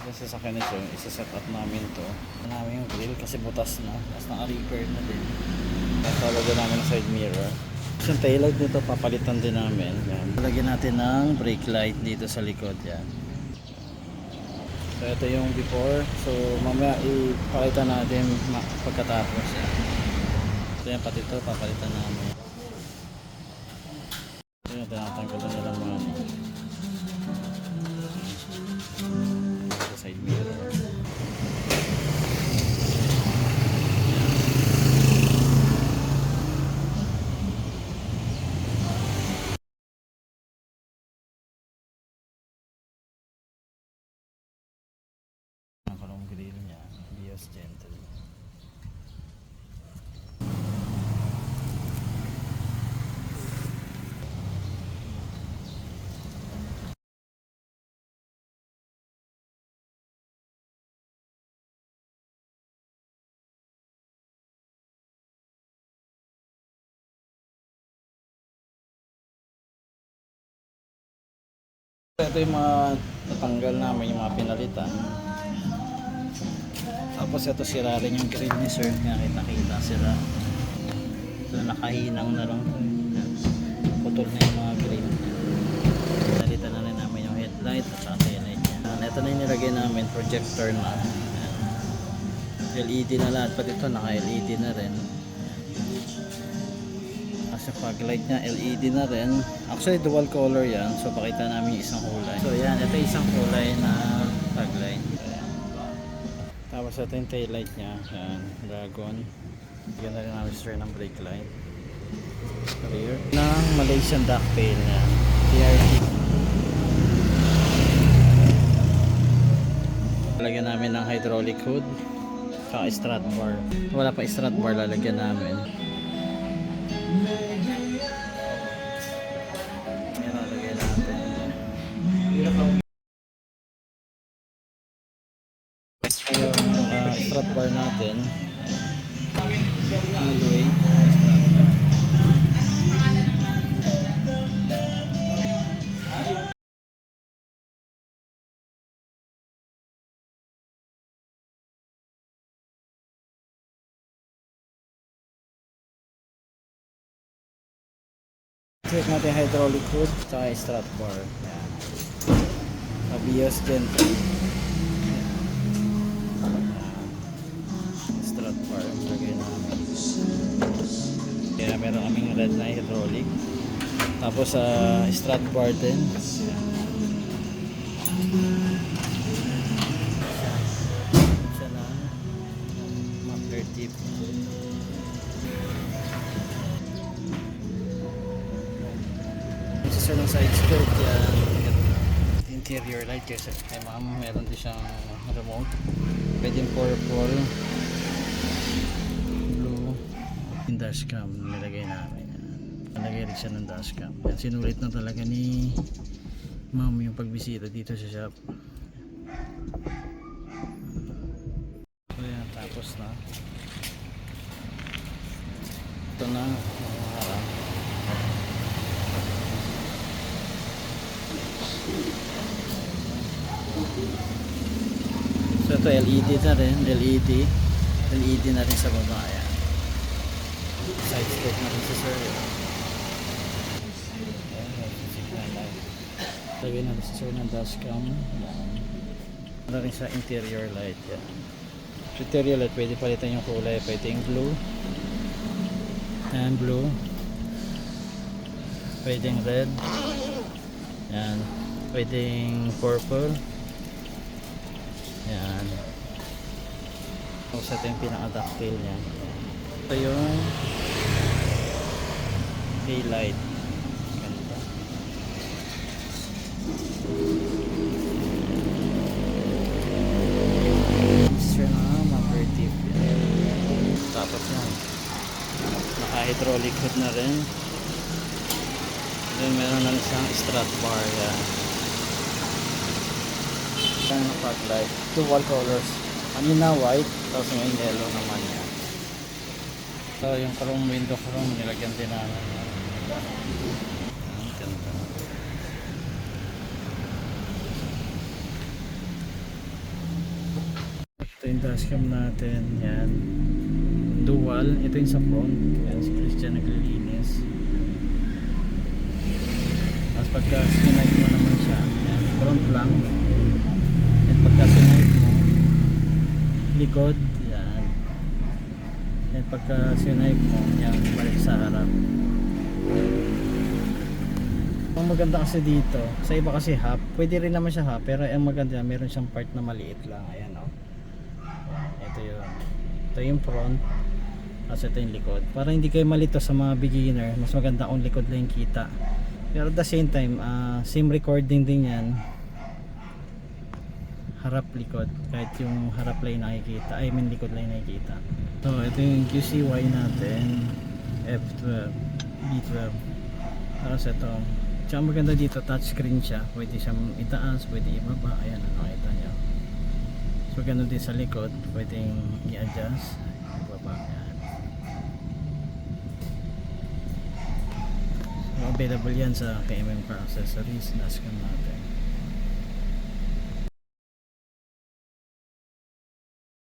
Yung sasakyan nito, isa-set up namin to. Namin yung grill kasi butas na. Tapos naka-repair na din. Tatalaga namin ng side mirror. Yung taillight nito papalitan din namin. Yan. Lagyan natin ng brake light dito sa likod. Yan. So ito yung before. So mamaya ipakita natin pagkatapos. Yan. So yan pati ito papalitan namin. So yan tinatanggal na nila mga sa side mirror. Gentle. Ito yung mga natanggal namin, yung mga pinalitan. Tapos ito sira rin yung grill ni sir, nakita sira. So nakahinang na lang, putol na yung mga grill. Pinalitan na rin namin yung headlight at saka taillight niya. Ito na yung nilagay namin, projector na. LED na lahat, pati ito naka LED na rin. Kasi fog light niya LED na rin. Actually dual color yan, so pakita namin yung isang kulay. So yan, ito isang kulay na fog light. Tapos ito yung tail light niya, yan, dragon. Bigyan na rin namin sir ng brake light. Rear ng Malaysian ducktail niya, TRT. Lalagyan namin ng hydraulic hood saka strut bar. Wala pa strut bar, lalagyan namin. Yan, lalagyan natin. Yung strut bar natin, alloy. Check natin hydraulic hood saka strut bar. Yan. Abios Gentle. Strut bar lagay namin. Kaya meron kaming red na hydraulic. Tapos strut bar din. Siya na muffler tip. Sir ng side skirt yan. Interior light kasi kay ma'am meron din siyang remote, pwedeng purple, blue. Yung dashcam nilagay namin, nilagay rin siya ng dashcam. Yan, sinulit na talaga ni ma'am yung pagbisita dito sa shop. So yan, tapos na ito na mga harap. So ito LED na rin, LED na rin sa baba. Ayan. Side scope na rin sa sir. Lagay na rin sa sir ng dashcam. Na rin sa interior light. Yan. Interior light, pwede palitan yung kulay, pwede yung blue and blue, pwede yung red. Yan. Pwedeng purple. Yan. Tapos ito yung pinaka-ducktail niya. Ito yung taillight. Ganito. Mixture na muffler tip. Tapos yan. Naka-hydraulic hood na rin. Then meron na isang strut bar. Yan. Ang fog light, dual colors. Kanina white, tapos ngayon yellow naman yan. So yung chrome, window chrome, nilagyan din namin. Ang ganda. yung dashcam natin. Yan. Dual. Ito yung sa front. Yan, si Christian naglilinis. Tapos pagka sinipe mo naman siya, yan, front lang. At pagka sinipe mo, likod. Yan. At pagka sinipe mo, yan, balik sa harap. Ang maganda kasi dito, sa iba kasi half, pwede rin naman siya half, pero ang maganda, meron siyang part na maliit lang. Ayan o. Ito yung front, tapos ito yung likod. Para hindi kayo malito sa mga beginner, mas maganda kung likod lang yung kita. Pero at the same time, same recording din yan. Harap likod, kahit yung harap lang yung nakikita, likod lang yung nakikita. So ito yung QCY natin, F12, B12. Tapos ito, tsaka maganda dito, touchscreen siya, pwede siyang itaas, pwede ibaba. Ayan, nakita nyo. So ganoon din sa likod, pwedeng i-adjust, ibaba. Ayan. So available yan sa KMM Car Accessories, dashcam natin.